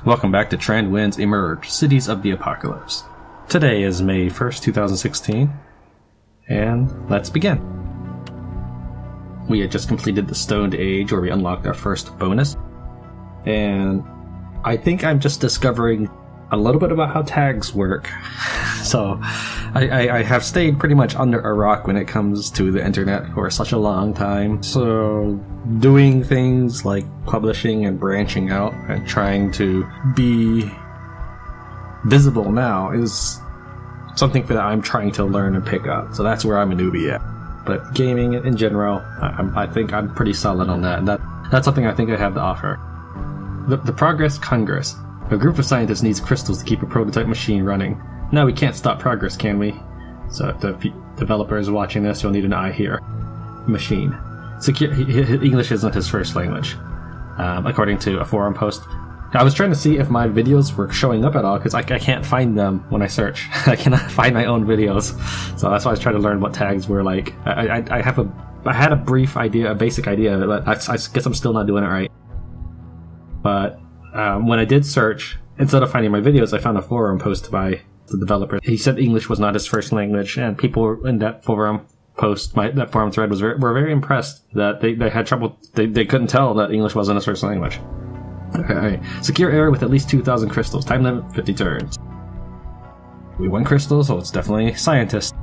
Welcome back to Tran Wins Emerge, Cities of the Apocalypse. Today is May 1st, 2016, and let's begin. We had just completed the Stoned Age, where we unlocked our first bonus, and I think I'm just discovering a little bit about how tags work. So, I have stayed pretty much under a rock when it comes to the internet for such a long time. So, doing things like publishing and branching out and trying to be visible now is something that I'm trying to learn and pick up. So that's where I'm a newbie at. But gaming in general, I think I'm pretty solid on that. And that's something I think I have to offer. The Progress Congress. A group of scientists needs crystals to keep a prototype machine running. No, we can't stop progress, can we? So if the developer is watching this, you'll need an eye here. Machine. English isn't his first language, according to a forum post. I was trying to see if my videos were showing up at all, because I can't find them when I search. I cannot find my own videos. So that's why I was trying to learn what tags were like. I had a brief idea, a basic idea, but I guess I'm still not doing it right. But when I did search, instead of finding my videos, I found a forum post by the developer. He said English was not his first language, and people in that forum post, that forum thread, were very impressed that they had trouble. They couldn't tell that English wasn't his first language. Okay. Secure area with at least 2,000 crystals. Time limit 50 turns. We won crystals, so it's definitely scientist.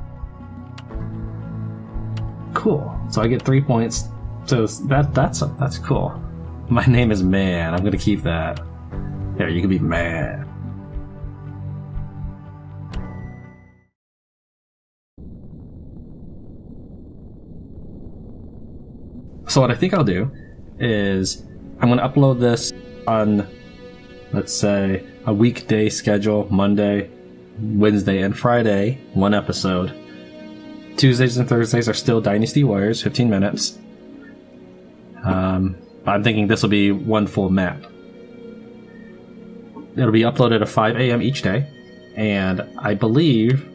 Cool. So I get 3 points. So that's cool. My name is Man. I'm gonna keep that. There, you can be Man. So what I think I'll do is I'm going to upload this on, let's say, a weekday schedule, Monday, Wednesday, and Friday, one episode. Tuesdays and Thursdays are still Dynasty Warriors, 15 minutes. I'm thinking this will be one full map. It'll be uploaded at 5 a.m. each day, and I believe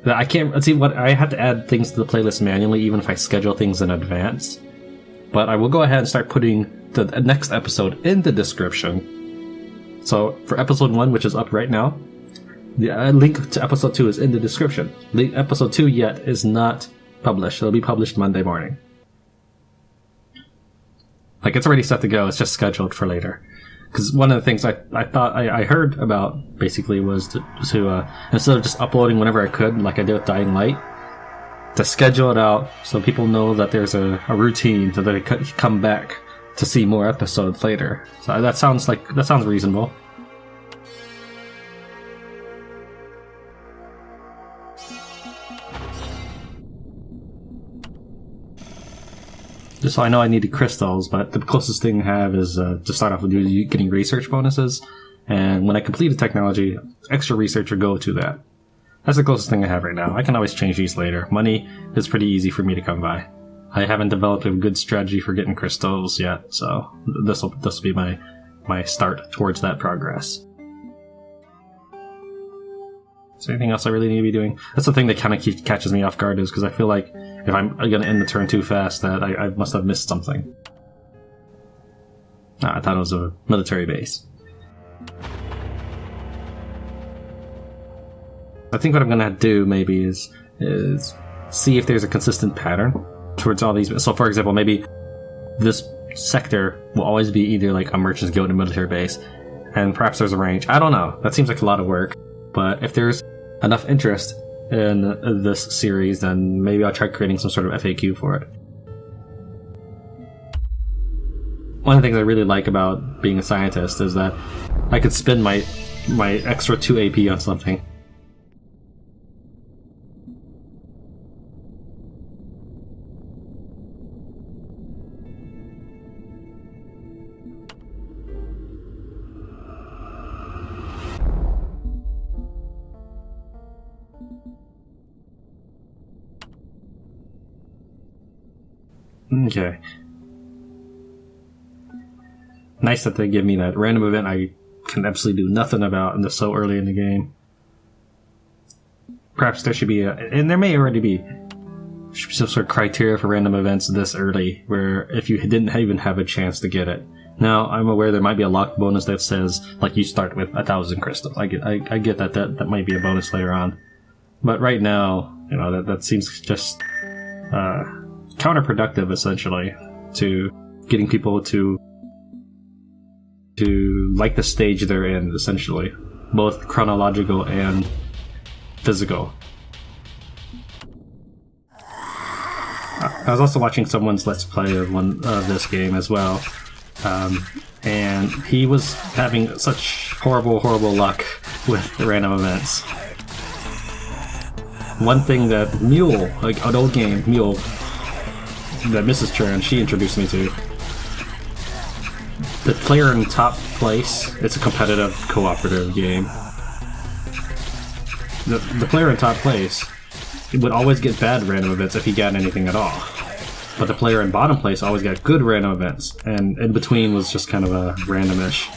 that I can't, let's see, what I have to add things to the playlist manually, even if I schedule things in advance. But I will go ahead and start putting the next episode in the description. So for episode 1, which is up right now, the link to episode 2 is in the description. Episode 2 yet is not published. It'll be published Monday morning. Like, it's already set to go. It's just scheduled for later. Because one of the things I thought I heard about basically was to instead of just uploading whenever I could, like I did with Dying Light, to schedule it out so people know that there's a routine so that they can come back to see more episodes later. So that sounds reasonable. Just so I know I needed crystals, but the closest thing I have is to start off with getting research bonuses. And when I complete a technology, extra research will go to that. That's the closest thing I have right now. I can always change these later. Money is pretty easy for me to come by. I haven't developed a good strategy for getting crystals yet, so this will be my start towards that progress. Is there anything else I really need to be doing? That's the thing that kind of catches me off guard, is because I feel like if I'm going to end the turn too fast, that I must have missed something. I thought it was a military base. I think what I'm going to do maybe is see if there's a consistent pattern towards all these. So for example, maybe this sector will always be either like a merchant's guild and a military base, and perhaps there's a range. I don't know. That seems like a lot of work. But if there's enough interest in this series, then maybe I'll try creating some sort of FAQ for it. One of the things I really like about being a scientist is that I could spend my extra 2 AP on something. Okay. Nice that they give me that random event I can absolutely do nothing about, and this so early in the game. Perhaps there should be and there may already be some sort of criteria for random events this early, where if you didn't even have a chance to get it, Now, I'm aware there might be a lock bonus that says, like, you start with 1,000 crystals. I get that might be a bonus later on. But right now, you know, that seems just counterproductive, essentially, to getting people to like the stage they're in, essentially. Both chronological and physical. I was also watching someone's Let's Play of this game as well. And he was having such horrible luck with random events. One thing that Mule, like an old game, Mule, that Mrs. Tran, she introduced me to, the player in top place, it's a competitive cooperative game. The player in top place would always get bad random events if he got anything at all. But the player in bottom place always got good random events, and in between was just kind of a randomish.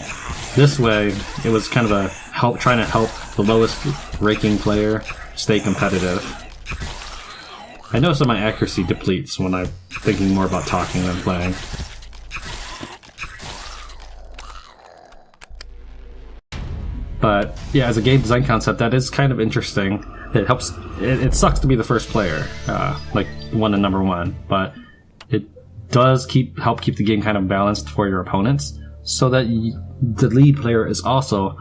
This way, it was kind of a trying to help the lowest ranking player stay competitive. I notice that my accuracy depletes when I'm thinking more about talking than playing. But yeah, as a game design concept, that is kind of interesting. It helps. It sucks to be the first player, like 1 and number 1, but it does help keep the game kind of balanced for your opponents, so that the lead player is also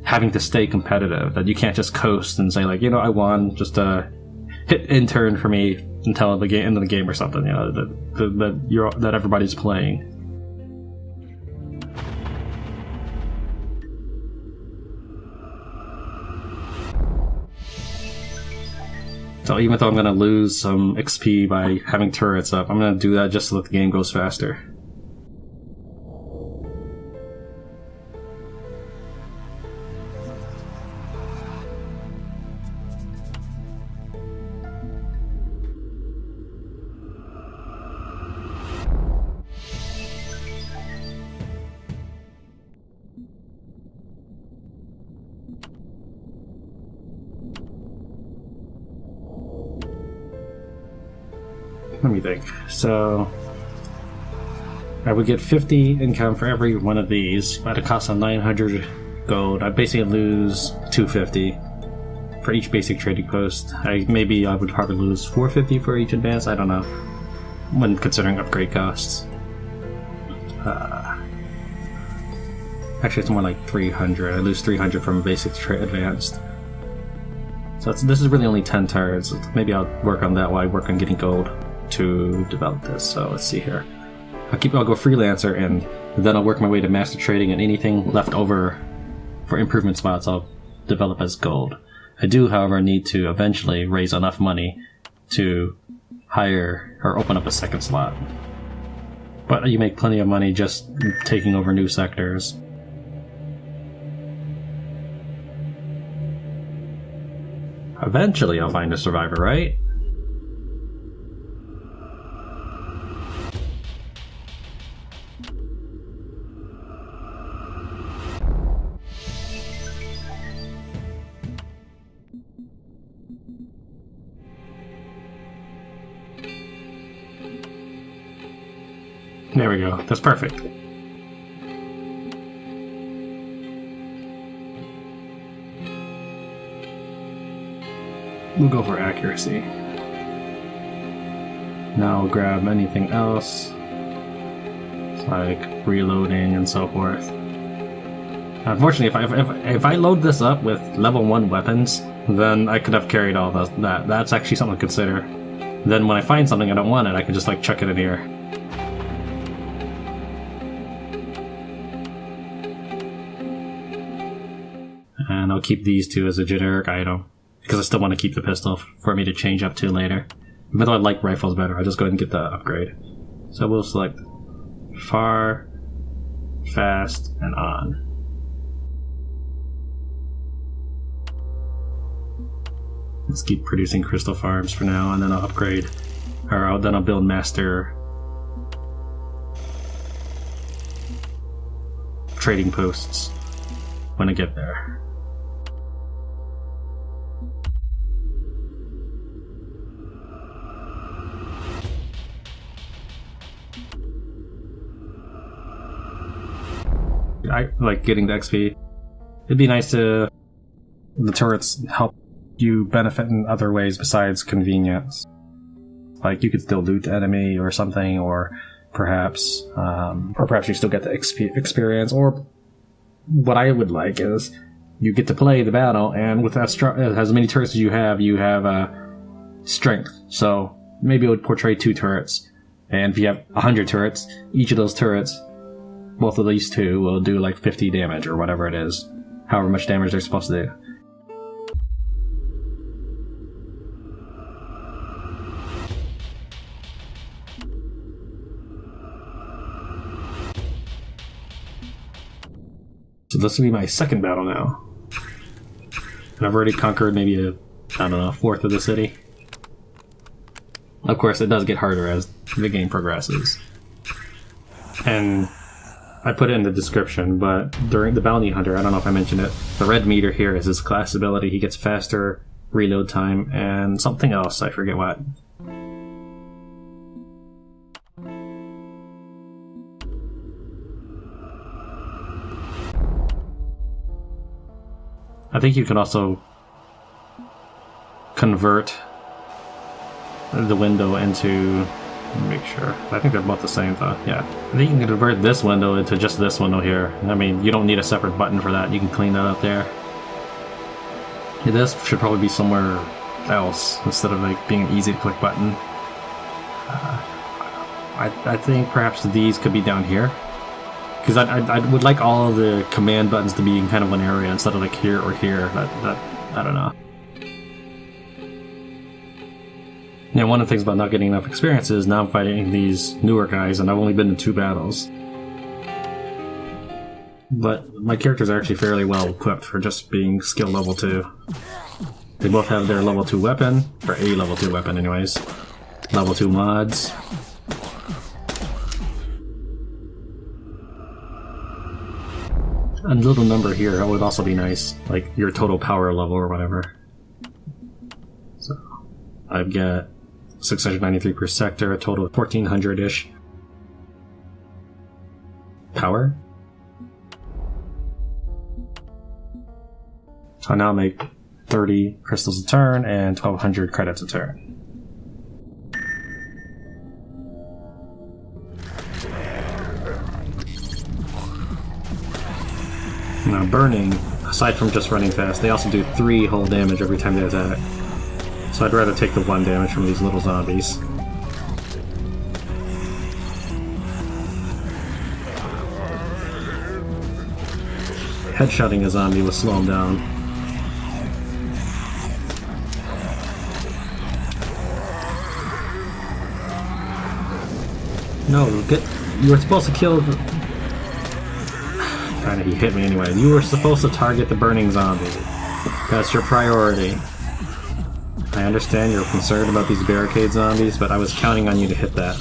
having to stay competitive. That you can't just coast and say, like, you know, I won, just hit intern for me until the end of the game or something. You know, that everybody's playing. So even though I'm going to lose some XP by having turrets up, I'm going to do that just so that the game goes faster. Let me think. So I would get 50 income for every one of these at a cost of 900 gold. I basically lose 250 for each basic trading post. I would probably lose 450 for each advance. I don't know, when considering upgrade costs. Actually, it's more like 300. I lose 300 from basic to advanced. So this is really only 10 turrets. Maybe I'll work on that while I work on getting gold to develop this. So let's see here. I'll go freelancer, and then I'll work my way to master trading, and anything left over for improvement spots I'll develop as gold. I do, however, need to eventually raise enough money to hire or open up a second slot. But you make plenty of money just taking over new sectors. Eventually I'll find a survivor, right? There we go. That's perfect. We'll go for accuracy. Now I'll grab anything else, like reloading and so forth. Unfortunately, if I load this up with level 1 weapons, then I could have carried all that. That's actually something to consider. Then when I find something I don't want it, I can just like chuck it in here. And I'll keep these two as a generic item, because I still want to keep the pistol for me to change up to later. Even though I like rifles better, I'll just go ahead and get the upgrade. So we'll select far, fast, and on. Let's keep producing crystal farms for now, and then I'll upgrade, or then I'll build master trading posts when I get there. I like getting the XP. It'd be nice to the turrets help you benefit in other ways besides convenience. Like you could still loot the enemy or something, or perhaps you still get the XP experience. Or what I would like is you get to play the battle, and with as many turrets as you have strength. So maybe it would portray 2 turrets, and if you have 100 turrets, each of those turrets, both of these 2, will do like 50 damage or whatever it is, however much damage they're supposed to do. So this will be my second battle now. And I've already conquered maybe a fourth of the city. Of course, it does get harder as the game progresses. And I put it in the description, but during the Bounty Hunter, I don't know if I mentioned it, the red meter here is his class ability. He gets faster reload time and something else, I forget what. I think you can also convert the window into... make sure. I think they're both the same though, yeah. I think you can convert this window into just this window here. I mean, you don't need a separate button for that. You can clean that up there. Yeah, this should probably be somewhere else instead of like being an easy to click button. I think perhaps these could be down here. Because I would like all of the command buttons to be in kind of one area instead of like here or here. I don't know. Yeah, one of the things about not getting enough experience is now I'm fighting these newer guys and I've only been in 2 battles. But my characters are actually fairly well equipped for just being skill level 2. They both have their level 2 weapon, or a level 2 weapon anyways. Level 2 mods. A little number here would also be nice, like your total power level or whatever. So I've got 693 per sector, a total of 1400-ish power. So I now make 30 crystals a turn and 1200 credits a turn. Now burning, aside from just running fast, they also do 3 whole damage every time they attack. So I'd rather take the 1 damage from these little zombies. Headshotting a zombie will slow him down. No, you were supposed to kill the... Kinda, he hit me anyway. You were supposed to target the burning zombie. That's your priority. I understand you're concerned about these barricade zombies, but I was counting on you to hit that.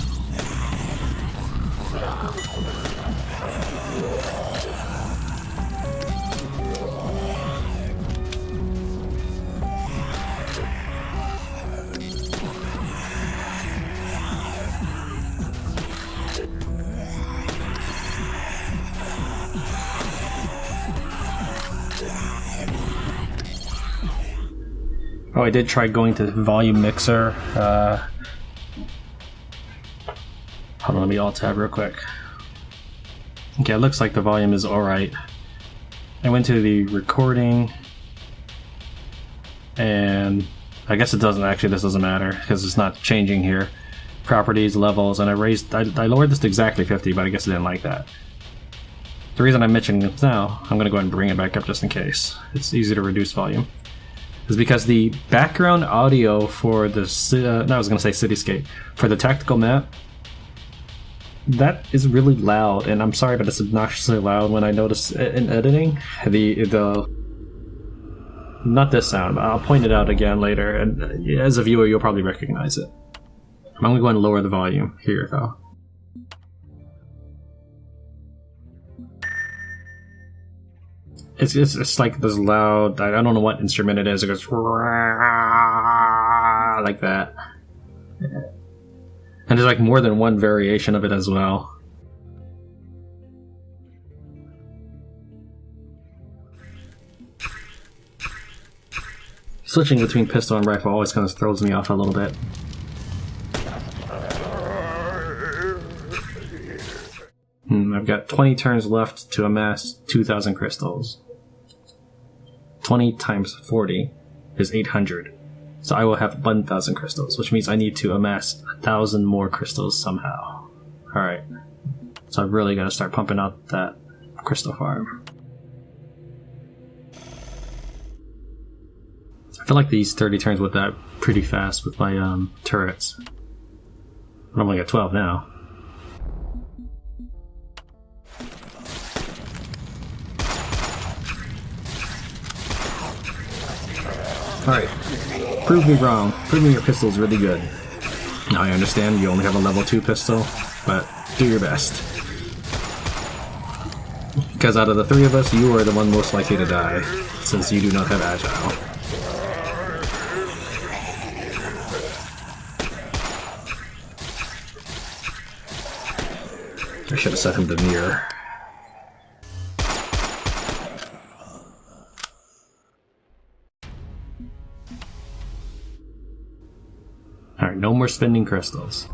Oh, I did try going to volume mixer. Hold on, let me alt tab real quick. Okay, it looks like the volume is alright. I went to the recording, and I guess it doesn't actually, this doesn't matter, because it's not changing here. Properties, levels, and I lowered this to exactly 50, but I guess I didn't like that. The reason I'm mentioning this now, I'm going to go ahead and bring it back up just in case. It's easy to reduce volume. Is because the background audio for the, I was going to say cityscape, for the tactical map, that is really loud, and I'm sorry, but it's obnoxiously loud when I notice in editing. The not this sound, but I'll point it out again later, and as a viewer you'll probably recognize it. I'm going to go ahead and lower the volume here though. It's like this loud, I don't know what instrument it is, it goes like that. And there's like more than one variation of it as well. Switching between pistol and rifle always kind of throws me off a little bit. I've got 20 turns left to amass 2,000 crystals. 20 times 40 is 800. So I will have 1,000 crystals, which means I need to amass 1,000 more crystals somehow. Alright. So I've really got to start pumping out that crystal farm. I feel like these 30 turns went that pretty fast with my turrets. I'm only at 12 now. Alright, prove me wrong. Prove me your pistol's really good. Now I understand you only have a level 2 pistol, but do your best. Because out of the 3 of us, you are the one most likely to die, since you do not have agile. I should have set him to mirror. Alright, no more spending crystals.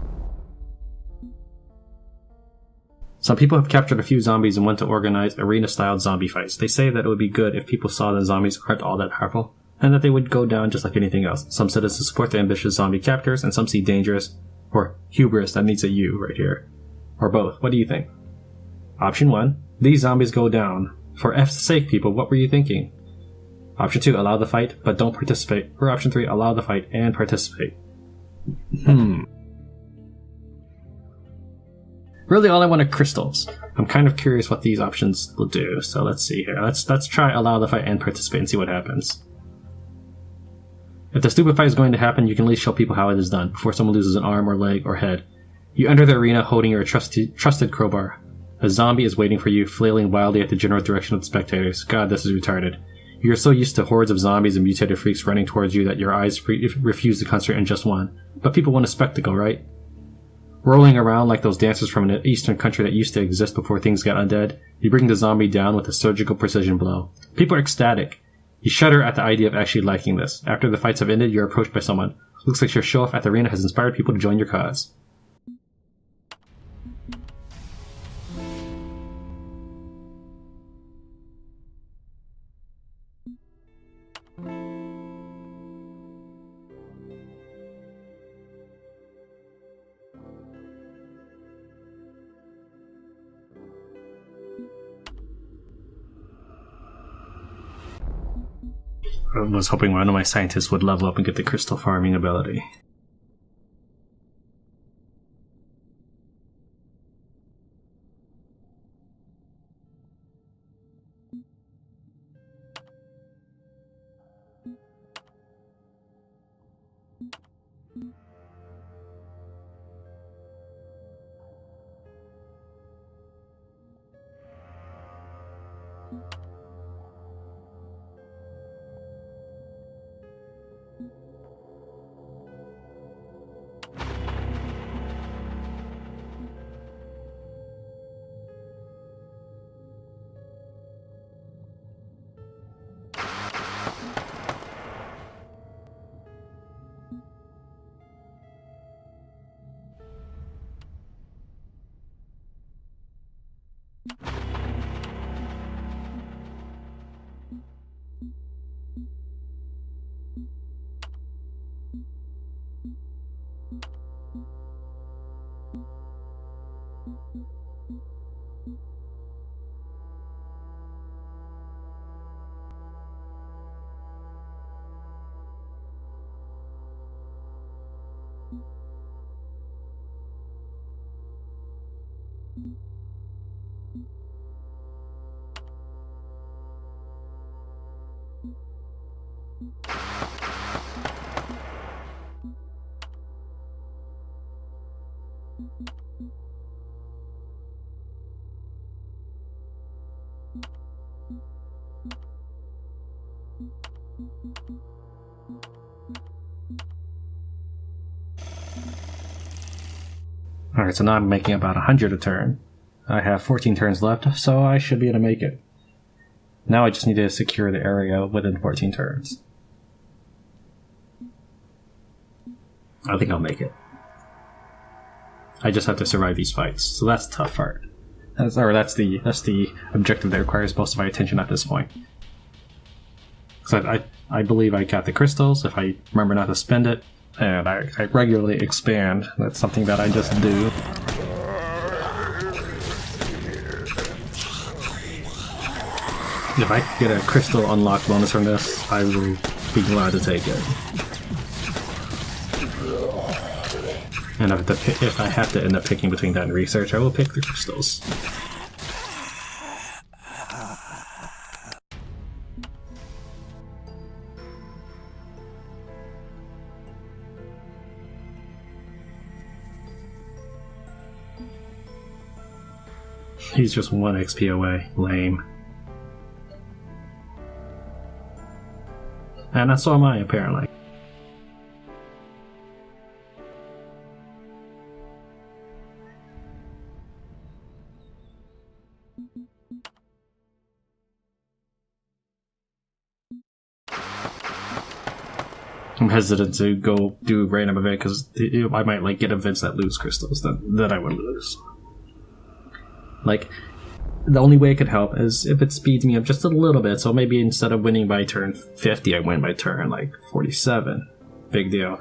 Some people have captured a few zombies and want to organize arena-styled zombie fights. They say that it would be good if people saw that zombies aren't all that powerful, and that they would go down just like anything else. Some citizens support the ambitious zombie captors, and some see dangerous, or hubris that needs a U right here. Or both. What do you think? Option 1. These zombies go down. For F's sake, people, what were you thinking? Option 2. Allow the fight, but don't participate. Or Option 3. Allow the fight and participate. Really, all I want are crystals. I'm kind of curious what these options will do, so let's see here. Let's try allow the fight and participate and see what happens. If the stupid fight is going to happen, you can at least show people how it is done, before someone loses an arm or leg or head. You enter the arena holding your trusted crowbar. A zombie is waiting for you, flailing wildly at the general direction of the spectators. God, this is retarded. You are so used to hordes of zombies and mutated freaks running towards you that your eyes refuse to concentrate on just one. But people want a spectacle, right? Rolling around like those dancers from an eastern country that used to exist before things got undead, you bring the zombie down with a surgical precision blow. People are ecstatic. You shudder at the idea of actually liking this. After the fights have ended, you're approached by someone. Looks like your show-off at the arena has inspired people to join your cause. I was hoping one of my scientists would level up and get the crystal farming ability. Alright, so now I'm making about 100 a turn. I have 14 turns left, so I should be able to make it. Now I just need to secure the area within 14 turns. I think I'll make it. I just have to survive these fights, so that's the tough part. That's the objective that requires most of my attention at this point. Because I believe I got the crystals if I remember not to spend it, and I regularly expand. That's something that I just do. If I get a crystal unlock bonus from this, I will be glad to take it. And if I have to end up picking between that and research, I will pick the crystals. He's just 1 XP away. Lame. And so am I, apparently. I'm hesitant to go do random event because I might like get events that lose crystals that I would lose. Like, the only way it could help is if it speeds me up just a little bit, so maybe instead of winning by turn 50, I win by turn, like, 47. Big deal.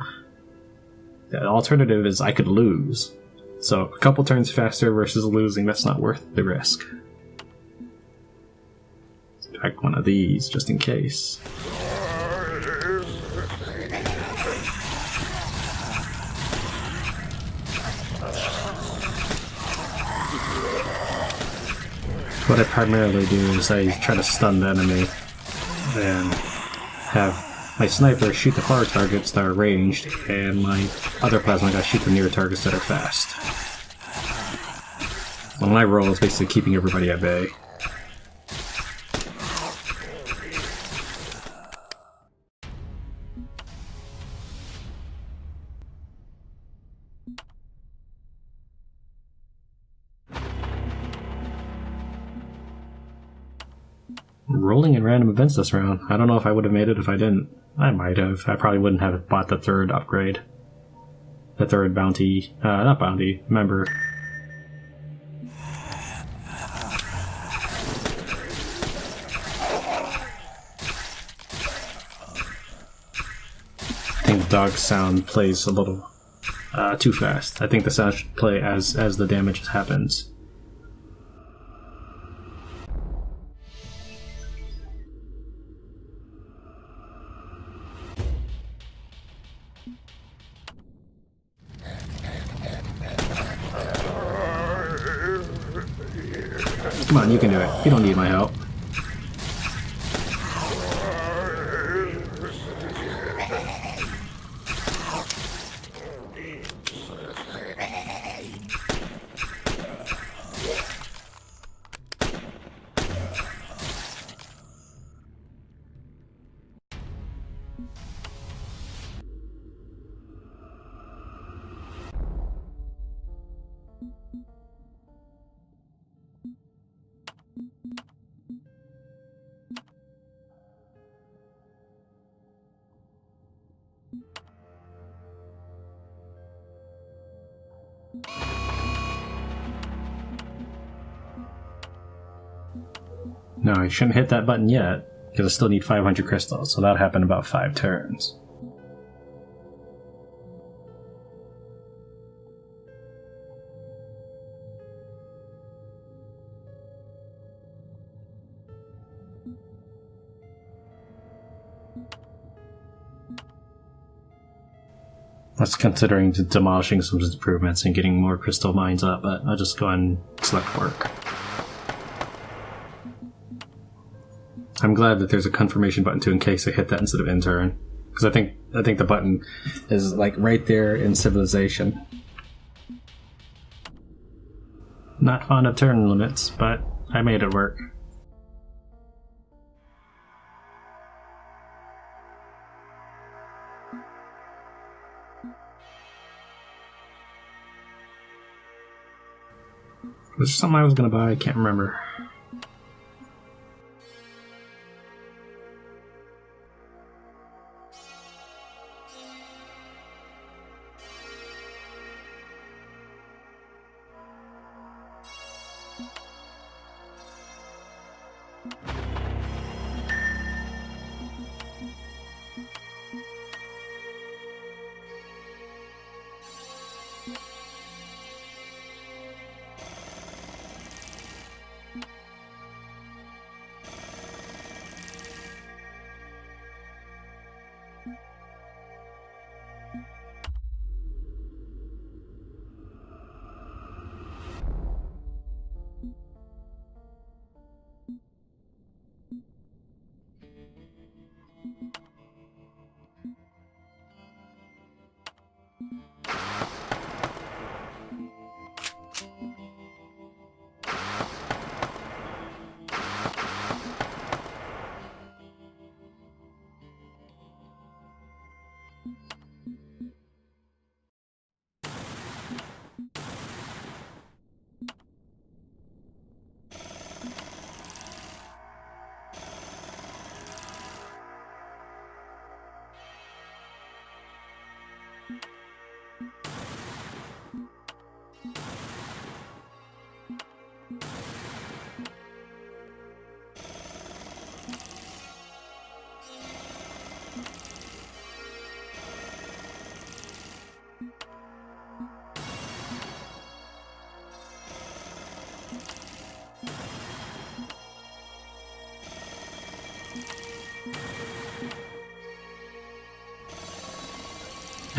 The alternative is I could lose. So, a couple turns faster versus losing, that's not worth the risk. Let's pack one of these, just in case. What I primarily do is I try to stun the enemy and have my sniper shoot the far targets that are ranged, and my other plasma guy shoot the near targets that are fast. Well, my role is basically keeping everybody at bay. Rolling in random events this round. I don't know if I would have made it if I didn't. I might have. I probably wouldn't have bought the third upgrade. The third bounty, not bounty, member. I think the dog sound plays a little too fast. I think the sound should play as the damage happens. Come on, you can do it. You don't need my help. No, I shouldn't hit that button yet, because I still need 500 crystals, so that'll happen in about 5 turns. That's considering demolishing some improvements and getting more crystal mines up, but I'll just go ahead and select work. I'm glad that there's a confirmation button too in case I hit that instead of end turn. Because I think the button is like right there in civilization. Not fond of turn limits, but I made it work. Was there something I was gonna buy? I can't remember.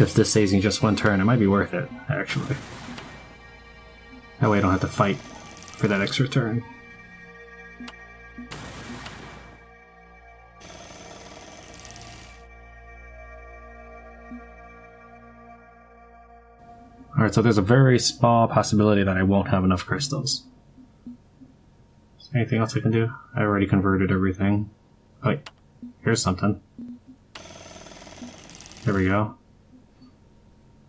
If this saves me just one turn, it might be worth it, actually. That way I don't have to fight for that extra turn. Alright, so there's a very small possibility that I won't have enough crystals. Is there anything else I can do? I already converted everything. Wait, here's something. There we go.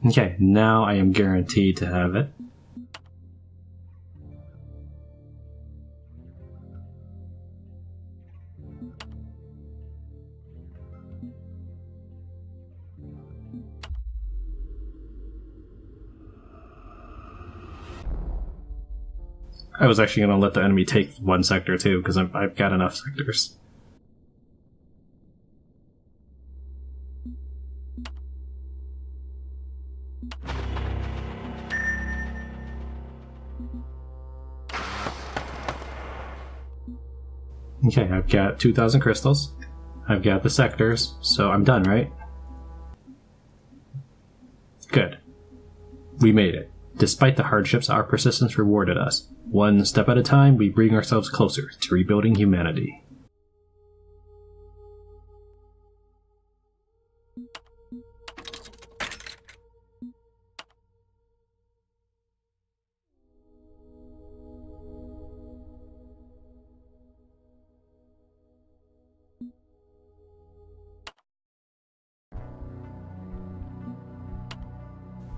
Okay, now I am guaranteed to have it. I was actually going to let the enemy take one sector too, because I've got enough sectors. Okay, I've got 2,000 crystals. I've got the sectors, so I'm done, right? Good. We made it. Despite the hardships, our persistence rewarded us. One step at a time, we bring ourselves closer to rebuilding humanity.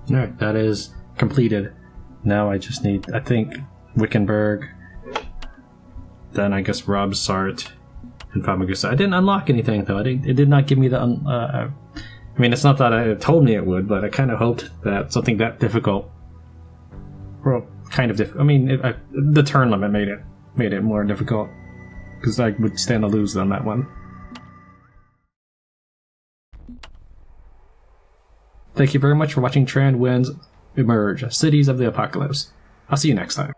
Alright, that is completed. Now I just need, I think, Wickenburg, then I guess Robsart, and Famagusta. I didn't unlock anything though. It did not give me the. I mean, it's not that it told me it would, but I kind of hoped that something that difficult, well, kind of difficult. I mean, the turn limit made it more difficult because I would stand to lose on that one. Thank you very much for watching Tran Wins Emerge, Cities of the Apocalypse. I'll see you next time.